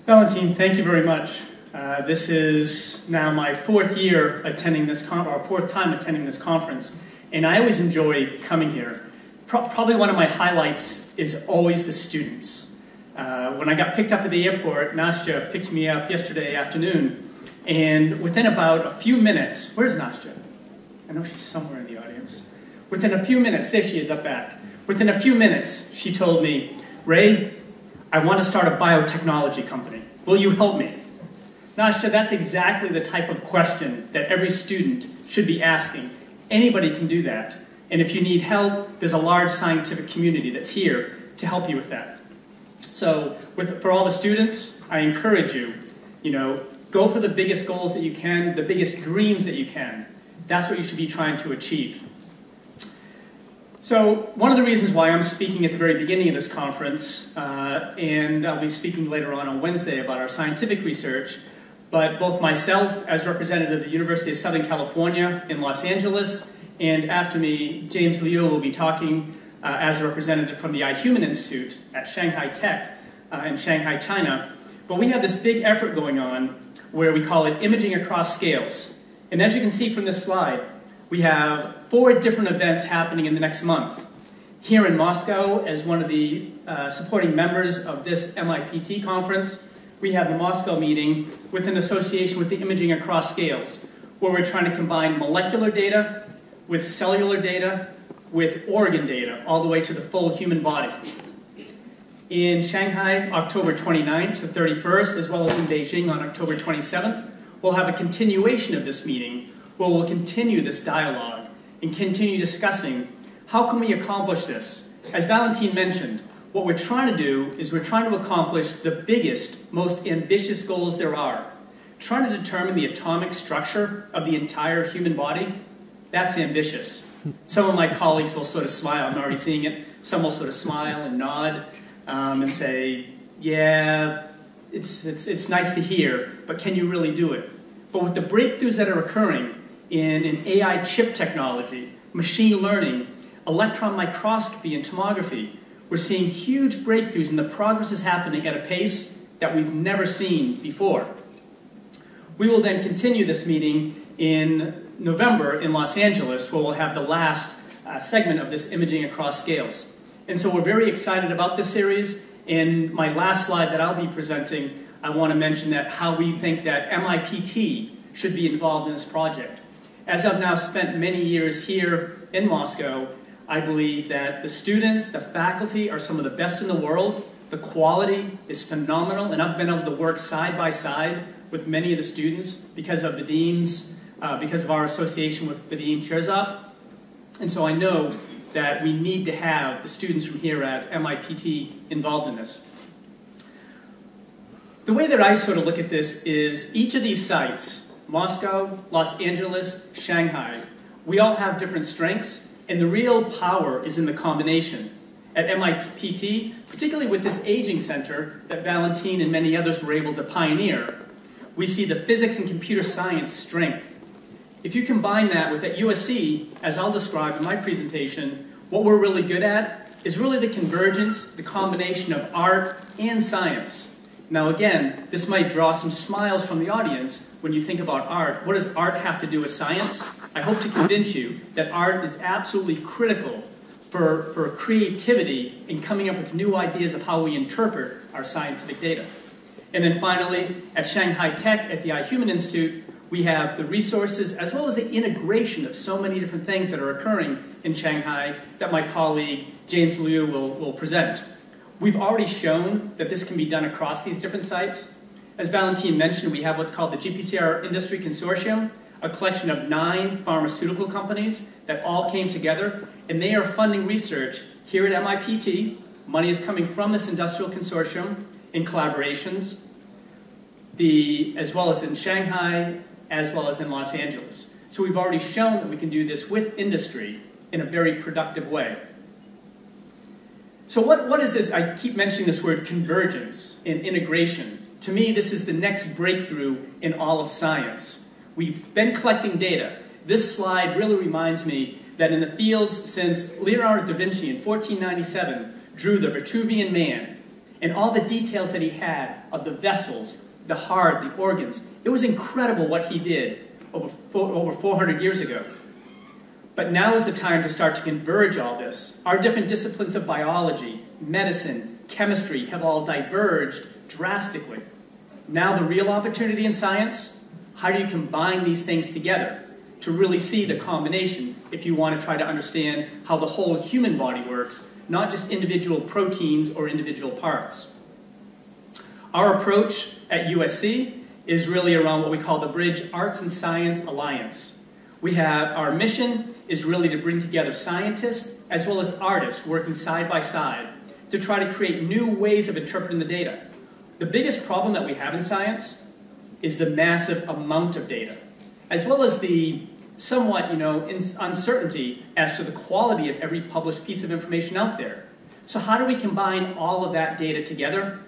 Valentine, thank you very much. This is now my fourth year attending this fourth time attending this conference, and I always enjoy coming here. Probably one of my highlights is always the students. When I got picked up at the airport, Nastya picked me up yesterday afternoon, and within about a few minutes, where's Nastya? I know she's somewhere in the audience. Within a few minutes, there she is up back. Within a few minutes, she told me, "Ray, I want to start a biotechnology company. Will you help me?" Nastya, that's exactly the type of question that every student should be asking. Anybody can do that. And if you need help, there's a large scientific community that's here to help you with that. So for all the students, I encourage you, go for the biggest goals that you can, the biggest dreams that you can. That's what you should be trying to achieve. So one of the reasons why I'm speaking at the very beginning of this conference, and I'll be speaking later on Wednesday about our scientific research, but both myself as representative of the University of Southern California in Los Angeles, and after me, James Liu will be talking as a representative from the iHuman Institute at ShanghaiTech in Shanghai, China. But we have this big effort going on where we call it imaging across scales. And as you can see from this slide, we have 4 different events happening in the next month. Here in Moscow, as one of the supporting members of this MIPT conference, we have the Moscow meeting with an association with the imaging across scales, where we're trying to combine molecular data with cellular data with organ data, all the way to the full human body. In Shanghai, October 29th to 31st, as well as in Beijing on October 27th, we'll have a continuation of this meeting where we'll continue this dialogue and continue discussing how can we accomplish this. As Valentine mentioned, what we're trying to do is we're trying to accomplish the biggest, most ambitious goals there are. Trying to determine the atomic structure of the entire human body, that's ambitious. Some of my colleagues will sort of smile, I'm already seeing it. Some will sort of smile and nod and say, yeah, it's nice to hear, but can you really do it? But with the breakthroughs that are occurring in AI chip technology, machine learning, electron microscopy, and tomography, we're seeing huge breakthroughs, and the progress is happening at a pace that we've never seen before. We will then continue this meeting in November in Los Angeles, where we'll have the last segment of this imaging across scales. And so we're very excited about this series. In my last slide that I'll be presenting, I want to mention that how we think that MIPT should be involved in this project. As I've now spent many years here in Moscow, I believe that the students, the faculty are some of the best in the world. The quality is phenomenal, and I've been able to work side by side with many of the students because of the deans, because of our association with Vadim Cherzov. And so I know that we need to have the students from here at MIPT involved in this. The way that I sort of look at this is each of these sites, Moscow, Los Angeles, Shanghai, we all have different strengths, and the real power is in the combination. At MIPT, particularly with this aging center that Valentine and many others were able to pioneer, we see the physics and computer science strength. If you combine that with at USC, as I'll describe in my presentation, what we're really good at is really the convergence, the combination of art and science. Now again, this might draw some smiles from the audience when you think about art. What does art have to do with science? I hope to convince you that art is absolutely critical for creativity in coming up with new ideas of how we interpret our scientific data. And then finally, at ShanghaiTech, at the iHuman Institute, we have the resources as well as the integration of so many different things that are occurring in Shanghai that my colleague James Liu will present. We've already shown that this can be done across these different sites. As Valentine mentioned, we have what's called the GPCR Industry Consortium, a collection of 9 pharmaceutical companies that all came together, and they are funding research here at MIPT. Money is coming from this industrial consortium in collaborations, as well as in Shanghai, as well as in Los Angeles. So we've already shown that we can do this with industry in a very productive way. So what is this? I keep mentioning this word convergence and integration. To me, this is the next breakthrough in all of science. We've been collecting data. This slide really reminds me that in the fields since Leonardo da Vinci in 1497 drew the Vitruvian Man, And all the details that he had of the vessels, the heart, the organs, it was incredible what he did over 400 years ago. But now is the time to start to converge all this. Our different disciplines of biology, medicine, chemistry have all diverged drastically. Now the real opportunity in science, how do you combine these things together to really see the combination if you want to try to understand how the whole human body works, not just individual proteins or individual parts. Our approach at USC is really around what we call the Bridge Arts and Science Alliance. Our mission is really to bring together scientists as well as artists working side by side to try to create new ways of interpreting the data. The biggest problem that we have in science is the massive amount of data, as well as the somewhat, uncertainty as to the quality of every published piece of information out there. So how do we combine all of that data together?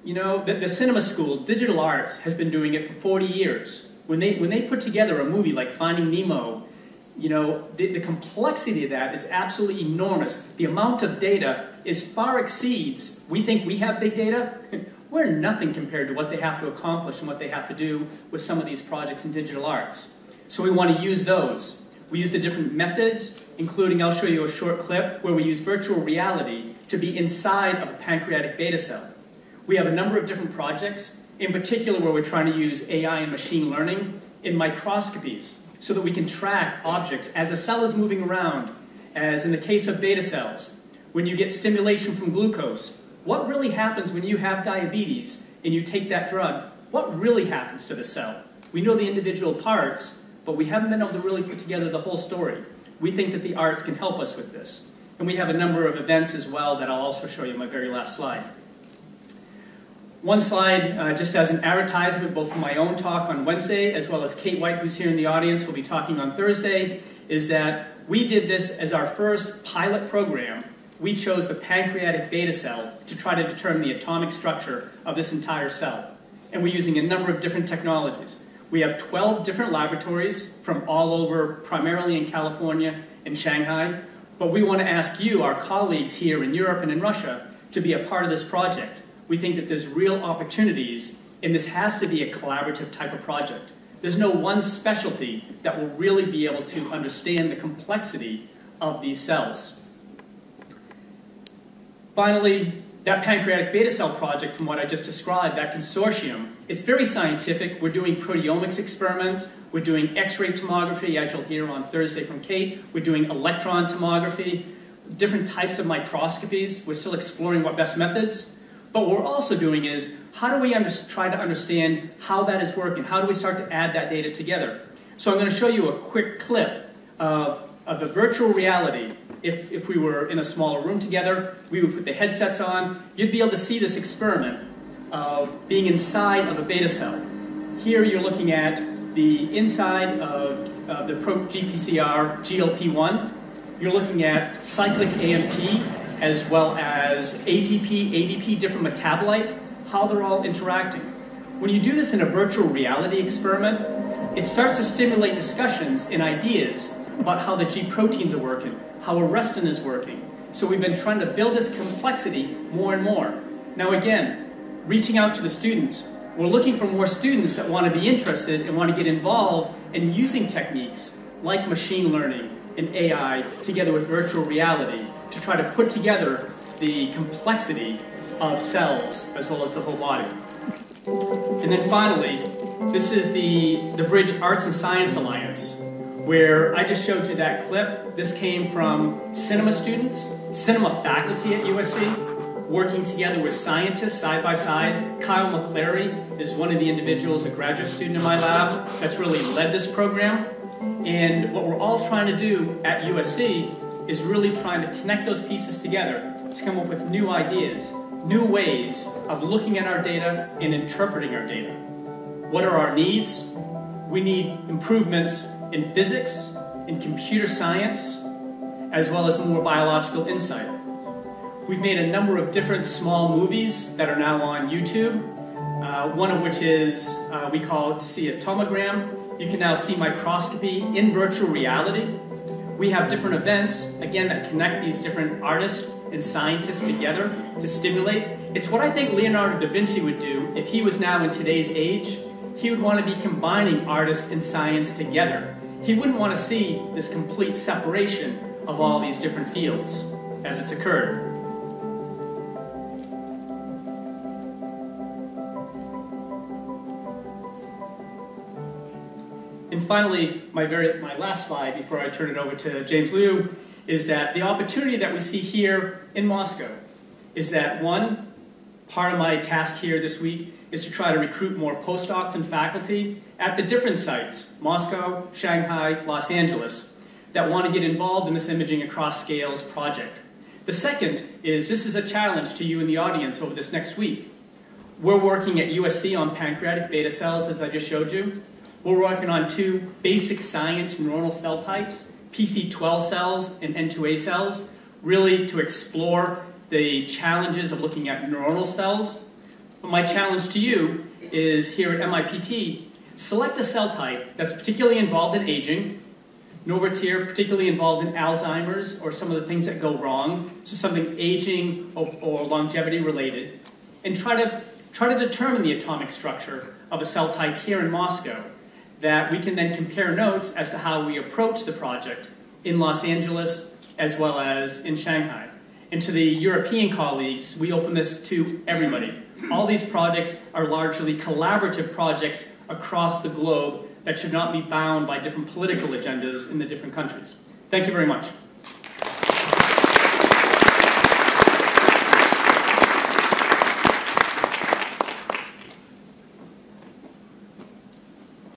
The cinema school, digital arts, has been doing it for 40 years. When they put together a movie like Finding Nemo, the complexity of that is absolutely enormous. The amount of data far exceeds, we think we have big data. We're nothing compared to what they have to accomplish and what they have to do with some of these projects in digital arts. So we want to use those. We use the different methods, including, I'll show you a short clip where we use virtual reality to be inside of a pancreatic beta cell. We have a number of different projects, in particular where we're trying to use AI and machine learning in microscopies so that we can track objects as a cell is moving around, as in the case of beta cells. When you get stimulation from glucose, what really happens when you have diabetes and you take that drug? What really happens to the cell? We know the individual parts, but we haven't been able to really put together the whole story. We think that the arts can help us with this. And we have a number of events as well that I'll also show you in my very last slide. One slide, just as an advertisement, both for my own talk on Wednesday, as well as Kate White, who's here in the audience, will be talking on Thursday, is that we did this as our first pilot program. We chose the pancreatic beta cell to try to determine the atomic structure of this entire cell. And we're using a number of different technologies. We have 12 different laboratories from all over, primarily in California and Shanghai. But we want to ask you, our colleagues here in Europe and in Russia, to be a part of this project. We think that there's real opportunities, and this has to be a collaborative type of project. There's no one specialty that will really be able to understand the complexity of these cells. Finally, that pancreatic beta cell project, from what I just described, that consortium, it's very scientific. We're doing proteomics experiments. We're doing X-ray tomography, as you'll hear on Thursday from Kate. We're doing electron tomography, different types of microscopies. We're still exploring what best methods. But what we're also doing is, how do we try to understand how that is working? How do we start to add that data together? So I'm going to show you a quick clip of the virtual reality. If we were in a smaller room together, we would put the headsets on. You'd be able to see this experiment of being inside of a beta cell. Here you're looking at the inside of the GPCR GLP-1. You're looking at cyclic AMP, as well as ATP, ADP, different metabolites, how they're all interacting. When you do this in a virtual reality experiment, it starts to stimulate discussions and ideas about how the G proteins are working, how arrestin is working. So we've been trying to build this complexity more and more. Now again, reaching out to the students, we're looking for more students that want to be interested and want to get involved in using techniques like machine learning and AI together with virtual reality to try to put together the complexity of cells as well as the whole body. And then finally, this is the Bridge Arts and Science Alliance, where I just showed you that clip. This came from cinema students, cinema faculty at USC, working together with scientists side by side. Kyle McClary is one of the individuals, a graduate student in my lab, that's really led this program. And what we're all trying to do at USC is really trying to connect those pieces together to come up with new ideas, new ways of looking at our data and interpreting our data. What are our needs? We need improvements in physics, in computer science, as well as more biological insight. We've made a number of different small movies that are now on YouTube, one of which is, we call it See a Tomogram. You can now see microscopy in virtual reality. We have different events, again, that connect these different artists and scientists together to stimulate. It's what I think Leonardo da Vinci would do if he was now in today's age. He would want to be combining artists and science together. He wouldn't want to see this complete separation of all these different fields as it's occurred. And finally, my last slide before I turn it over to James Liu is that the opportunity that we see here in Moscow is that, one, part of my task here this week is to try to recruit more postdocs and faculty at the different sites, Moscow, Shanghai, Los Angeles, that want to get involved in this imaging across scales project. The second is this is a challenge to you in the audience over this next week. We're working at USC on pancreatic beta cells, as I just showed you. We're working on two basic science neuronal cell types, PC12 cells and N2A cells, really to explore the challenges of looking at neuronal cells. But my challenge to you is here at MIPT, select a cell type that's particularly involved in aging. Norbert's here, particularly involved in Alzheimer's or some of the things that go wrong, so something aging or longevity related, and try to determine the atomic structure of a cell type here in Moscow, that we can then compare notes as to how we approach the project in Los Angeles as well as in Shanghai. And to the European colleagues, we open this to everybody. All these projects are largely collaborative projects across the globe that should not be bound by different political agendas in the different countries. Thank you very much.